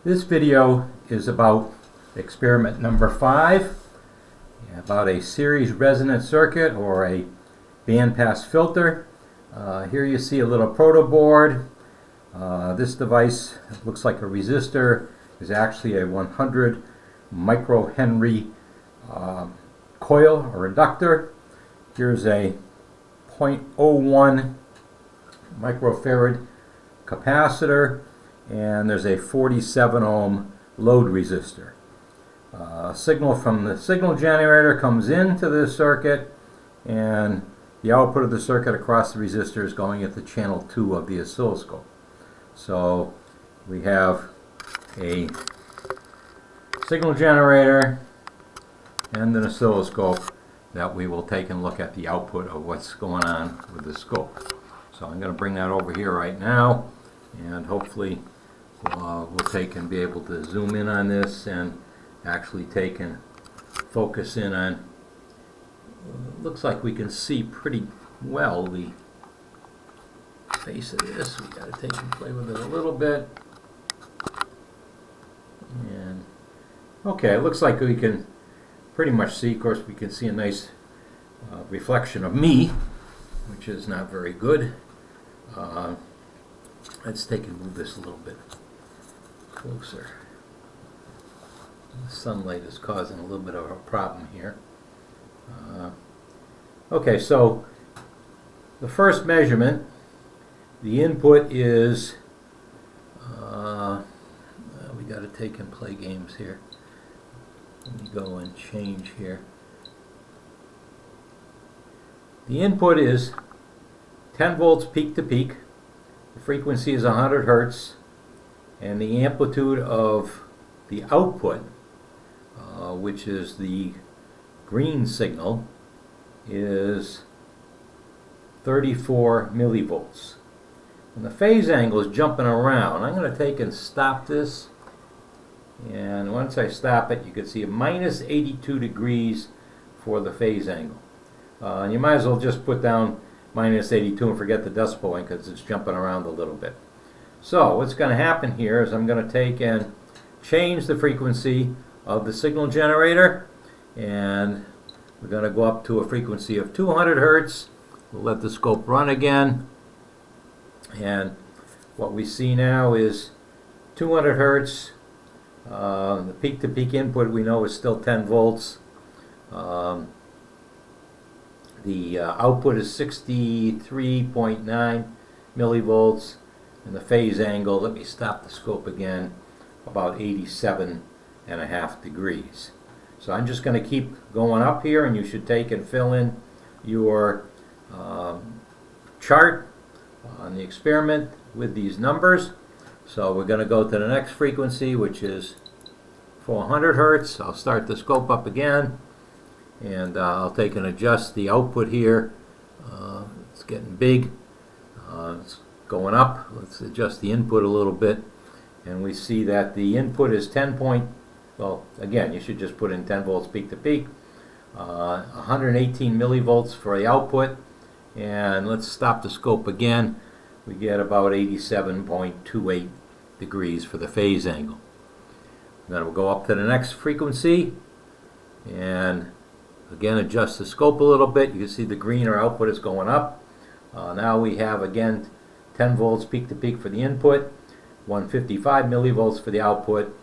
This video is about experiment number 5, about a series resonant circuit or a bandpass filter. Here you see a little proto board. This device looks like a resistor, is actually a 100 microhenry coil or inductor. Here's a 0.01 microfarad capacitor, and there's a 47 ohm load resistor. Signal from the signal generator comes into this circuit, and the output of the circuit across the resistor is going at the channel 2 of the oscilloscope. So we have a signal generator and an oscilloscope that we will take and look at the output of what's going on with the scope. So I'm going to bring that over here right now, and hopefully we'll take and be able to zoom in on this and actually take and focus in on. It looks like we can see pretty well the face of this. We got to take and play with it a little bit. And okay, it looks like we can pretty much see. Of course, we can see a nice reflection of me, which is not very good. Let's take and move this a little bit closer. The sunlight is causing a little bit of a problem here. Okay, so the first measurement, the input is, we got to take and play games here. Let me go and change here. The input is 10 volts peak to peak. The frequency is 100 hertz, and the amplitude of the output, which is the green signal, is 34 millivolts. And the phase angle is jumping around. I'm going to take and stop this, and once I stop it, you can see a minus 82 degrees for the phase angle. You might as well just put down minus 82 and forget the decimal point because it's jumping around a little bit. So what's going to happen here is I'm going to take and change the frequency of the signal generator, and we're going to go up to a frequency of 200 hertz. We'll let the scope run again, and what we see now is 200 hertz. The peak-to-peak input we know is still 10 volts. The output is 63.9 millivolts, and the phase angle, let me stop the scope again, about 87.5 degrees. So I'm just going to keep going up here, and you should take and fill in your chart on the experiment with these numbers. So we're going to go to the next frequency, which is 400 hertz. I'll start the scope up again, and I'll take and adjust the output here. It's getting big. It's going up. Let's adjust the input a little bit, and we see that the input is 10 point, well, again, you should just put in 10 volts peak to peak, 118 millivolts for the output, and let's stop the scope again. We get about 87.28 degrees for the phase angle. Then we'll go up to the next frequency, and again adjust the scope a little bit. You can see the greener output is going up. Now we have again 10 volts peak to peak for the input, 155 millivolts for the output,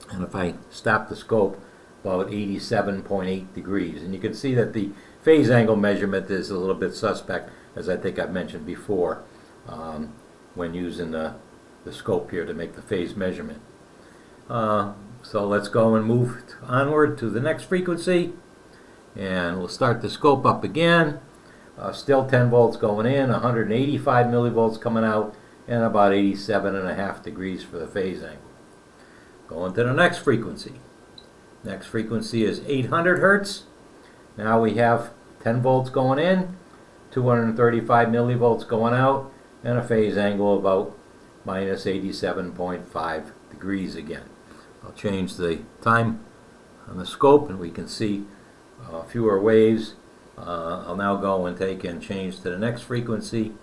and if I stop the scope, about 87.8 degrees. And you can see that the phase angle measurement is a little bit suspect, as I think I've mentioned before, when using the scope here to make the phase measurement. So let's go and move onward to the next frequency, and we'll start the scope up again. Still 10 volts going in, 185 millivolts coming out, and about 87.5 degrees for the phase angle. Going to the next frequency. Next frequency is 800 hertz. Now we have 10 volts going in, 235 millivolts going out, and a phase angle about minus 87.5 degrees again. I'll change the time on the scope, and we can see fewer waves. I'll now go and take and change to the next frequency.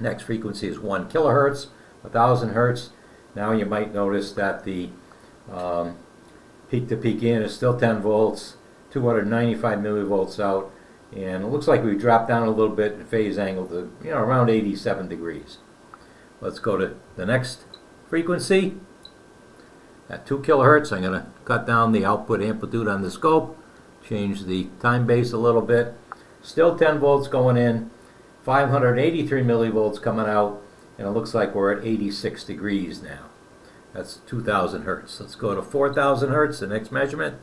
Next frequency is 1 kilohertz, 1000 hertz, Now you might notice that the peak to peak in is still 10 volts, 295 millivolts out, and it looks like we dropped down a little bit in phase angle to around 87 degrees. Let's go to the next frequency. At 2 kilohertz, I'm going to cut down the output amplitude on the scope, change the time base a little bit. Still 10 volts going in, 583 millivolts coming out, and it looks like we're at 86 degrees now. That's 2000 hertz. Let's go to 4000 hertz, the next measurement,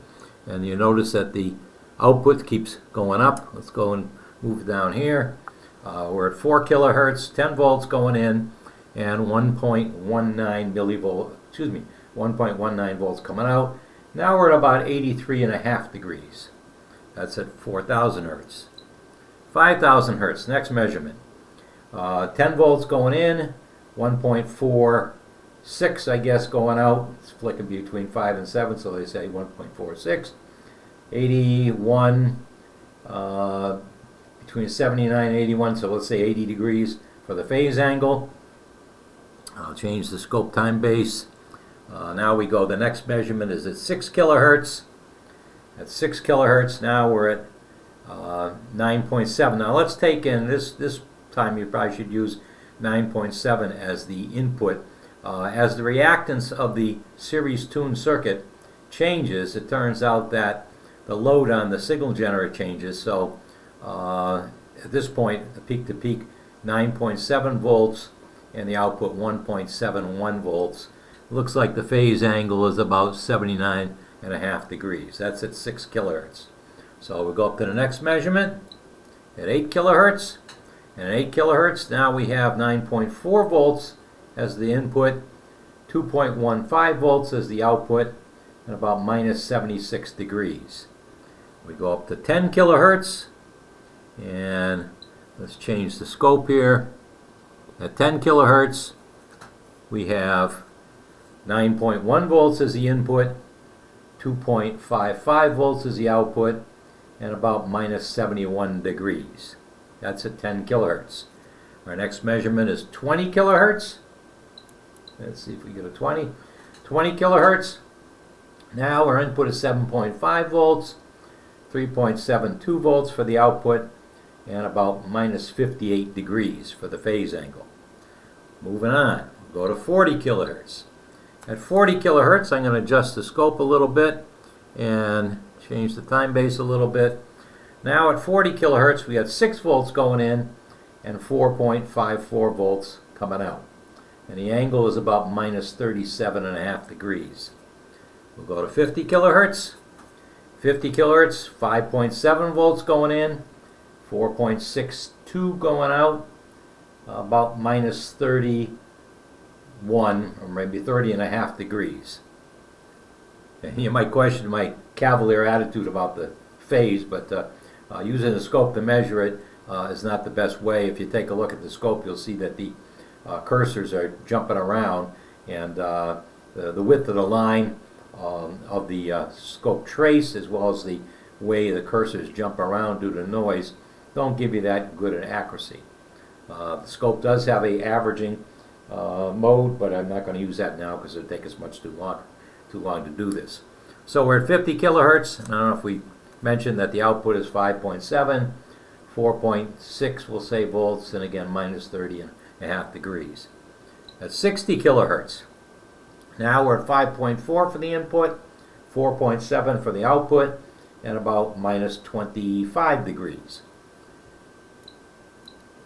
and you notice that the output keeps going up. Let's go and move down here. We're at 4 kilohertz, 10 volts going in, and 1.19 millivolt, 1.19 volts coming out. Now we're at about 83.5 degrees. That's at 4000 hertz. 5000 hertz, next measurement. 10 volts going in, 1.46 I guess going out. It's flicking between 5 and 7, so they say 1.46. 81, between 79 and 81, so let's say 80 degrees for the phase angle. I'll change the scope time base. Now we go, the next measurement is at 6 kilohertz. At 6 kilohertz, now we're at 9.7. Now let's take in, this time you probably should use 9.7 as the input. As the reactance of the series tuned circuit changes, it turns out that the load on the signal generator changes. So at this point, the peak to peak 9.7 volts and the output 1.71 volts. Looks like the phase angle is about 79.5 degrees. That's at 6 kilohertz. So we'll go up to the next measurement at 8 kilohertz. And at 8 kilohertz, now we have 9.4 volts as the input, 2.15 volts as the output, and about minus 76 degrees. We go up to 10 kilohertz, and let's change the scope here. At 10 kilohertz, we have 9.1 volts as the input, 2.55 volts as the output, and about minus 71 degrees. That's at 10 kilohertz. Our next measurement is 20 kilohertz. Let's see if we get a 20. 20 kilohertz. Now our input is 7.5 volts, 3.72 volts for the output, and about minus 58 degrees for the phase angle. Moving on, we'll go to 40 kilohertz. At 40 kilohertz, I'm going to adjust the scope a little bit and change the time base a little bit. Now at 40 kilohertz, we have 6 volts going in and 4.54 volts coming out. And the angle is about minus 37.5 degrees. We'll go to 50 kilohertz. 50 kilohertz, 5.7 volts going in, 4.62 going out, about minus 31 or maybe 30.5 degrees. And you might question my cavalier attitude about the phase, but using the scope to measure it is not the best way. If you take a look at the scope, you'll see that the cursors are jumping around, and the width of the line of the scope trace, as well as the way the cursors jump around due to noise, don't give you that good an accuracy. The scope does have a averaging mode, but I'm not going to use that now because it would take us much too long to do this. So we're at 50 kilohertz. I don't know if we mentioned that the output is 5.7, 4.6 we'll say volts, and again minus 30.5 degrees. At 60 kilohertz, now we're at 5.4 for the input, 4.7 for the output, and about minus 25 degrees.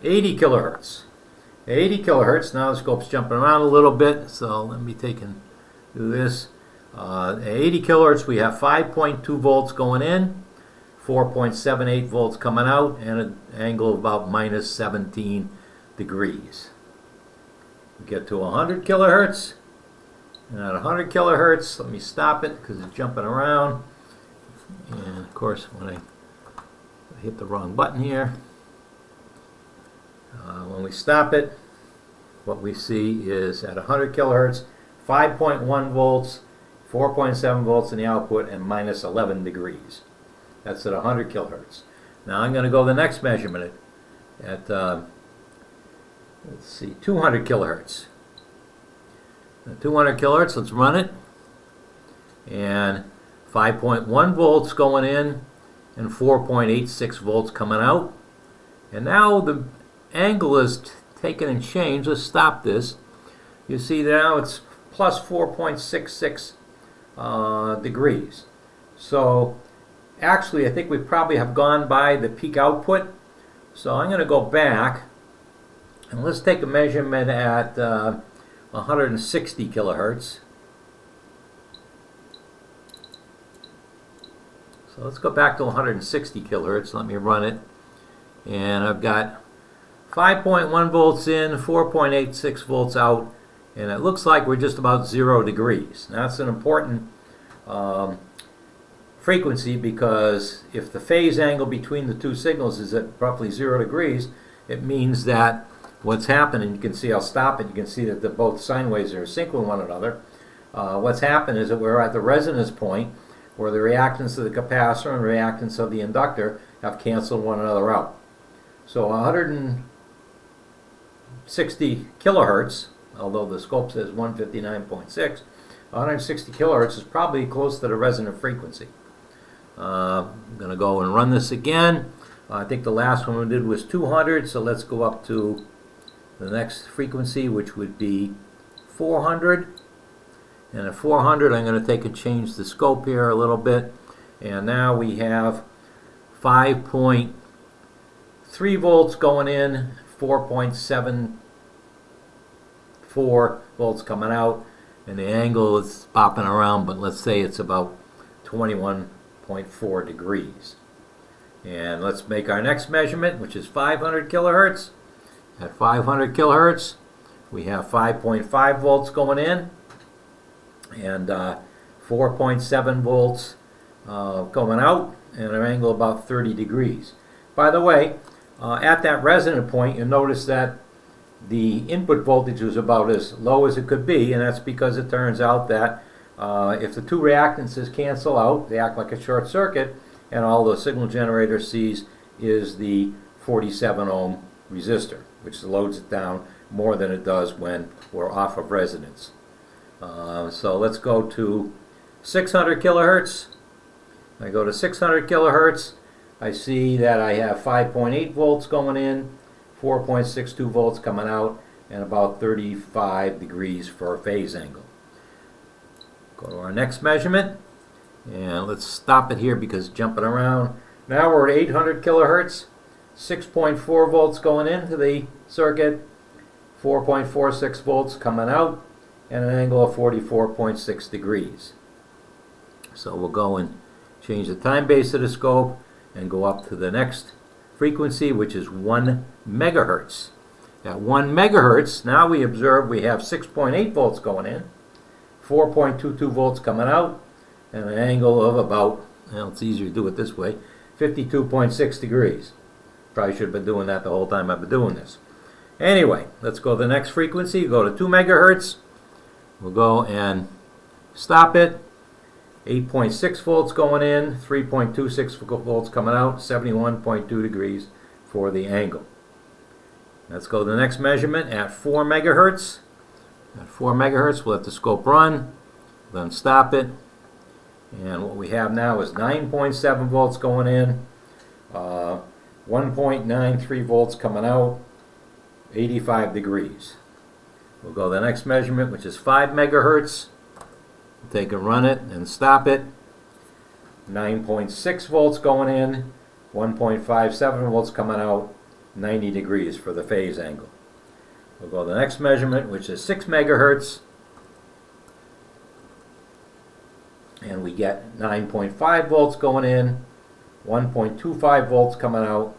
80 kilohertz. 80 kilohertz, now the scope's jumping around a little bit, so let me do this. At 80 kilohertz, we have 5.2 volts going in, 4.78 volts coming out, and an angle of about minus 17 degrees. We get to 100 kilohertz, and at 100 kilohertz, let me stop it because it's jumping around. And of course, when I hit the wrong button here, when we stop it, what we see is at 100 kilohertz, 5.1 volts, 4.7 volts in the output, and minus 11 degrees. That's at 100 kilohertz. Now I'm going to go to the next measurement at let's see, 200 kilohertz. 200 kilohertz, let's run it. And 5.1 volts going in and 4.86 volts coming out. And now the angle is taken and changed. Let's stop this. You see now it's plus 4.66 degrees. So actually I think we probably have gone by the peak output. So I'm going to go back and let's take a measurement at 160 kilohertz. So let's go back to 160 kilohertz. Let me run it. And I've got 5.1 volts in, 4.86 volts out, and it looks like we're just about 0 degrees. Now that's an important frequency, because if the phase angle between the two signals is at roughly 0 degrees, it means that what's happening, you can see, I'll stop it, you can see that both sine waves are in sync with one another. What's happened is that we're at the resonance point where the reactance of the capacitor and reactance of the inductor have canceled one another out. So 160 kilohertz, although the scope says 159.6, 160 kilohertz is probably close to the resonant frequency. I'm going to go and run this again. I think the last one we did was 200, so let's go up to the next frequency, which would be 400. And at 400, I'm going to take and change the scope here a little bit. And now we have 5.3 volts going in, 4.74 volts coming out, and the angle is popping around, but let's say it's about 21.4 degrees. And let's make our next measurement, which is 500 kilohertz. At 500 kilohertz, we have 5.5 volts going in and 4.7 volts going out, and an angle about 30 degrees. By the way, at that resonant point, you'll notice that the input voltage was about as low as it could be, and that's because it turns out that if the two reactances cancel out, they act like a short circuit, and all the signal generator sees is the 47 ohm resistor, which loads it down more than it does when we're off of resonance. So let's go to 600 kilohertz. I go to 600 kilohertz. I see that I have 5.8 volts going in, 4.62 volts coming out, and about 35 degrees for a phase angle. Go to our next measurement, and let's stop it here because it's jumping around. Now we're at 800 kilohertz, 6.4 volts going into the circuit, 4.46 volts coming out, and an angle of 44.6 degrees. So we'll go and change the time base of the scope and go up to the next frequency, which is 1 megahertz. At 1 megahertz, now we observe we have 6.8 volts going in, 4.22 volts coming out, and an angle of about, well, it's easier to do it this way, 52.6 degrees. Probably should have been doing that the whole time I've been doing this. Anyway, let's go to the next frequency. Go to 2 megahertz. We'll go and stop it. 8.6 volts going in, 3.26 volts coming out, 71.2 degrees for the angle. Let's go to the next measurement at 4 megahertz. At 4 megahertz, we'll let the scope run, then stop it. And what we have now is 9.7 volts going in, 1.93 volts coming out, 85 degrees. We'll go to the next measurement, which is 5 megahertz. We'll take and run it and stop it. 9.6 volts going in, 1.57 volts coming out, 90 degrees for the phase angle. We'll go to the next measurement, which is 6 megahertz. And we get 9.5 volts going in, 1.25 volts coming out,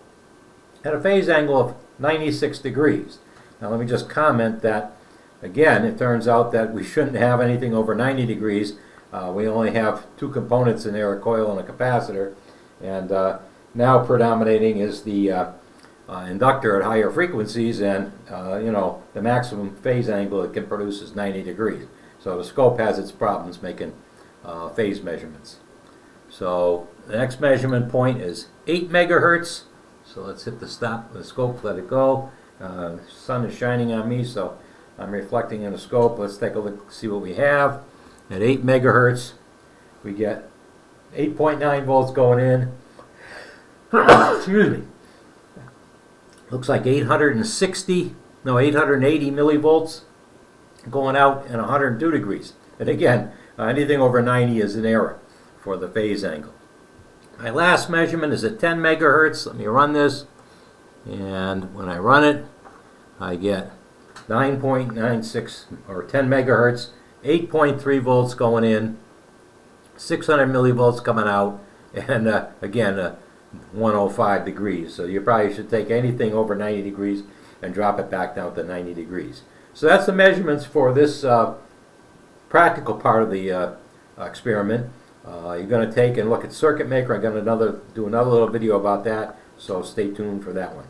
at a phase angle of 96 degrees. Now let me just comment that, again, it turns out that we shouldn't have anything over 90 degrees. We only have two components in there, a coil and a capacitor. And now predominating is the inductor at higher frequencies, and the maximum phase angle it can produce is 90 degrees. So the scope has its problems making phase measurements. So the next measurement point is 8 megahertz. So let's hit the stop of the scope, let it go. Sun is shining on me, so I'm reflecting in the scope. Let's take a look, see what we have. At 8 megahertz, we get 8.9 volts going in. Excuse me. Looks like 880 millivolts going out and 102 degrees. And again, anything over 90 is an error for the phase angle. My last measurement is at 10 megahertz. Let me run this. And when I run it, I get 9.96 or 10 megahertz, 8.3 volts going in, 600 millivolts coming out, and again, 105 degrees. So you probably should take anything over 90 degrees and drop it back down to 90 degrees. So that's the measurements for this practical part of the experiment. You're going to take and look at circuit maker. I'm going to do another little video about that, so stay tuned for that one.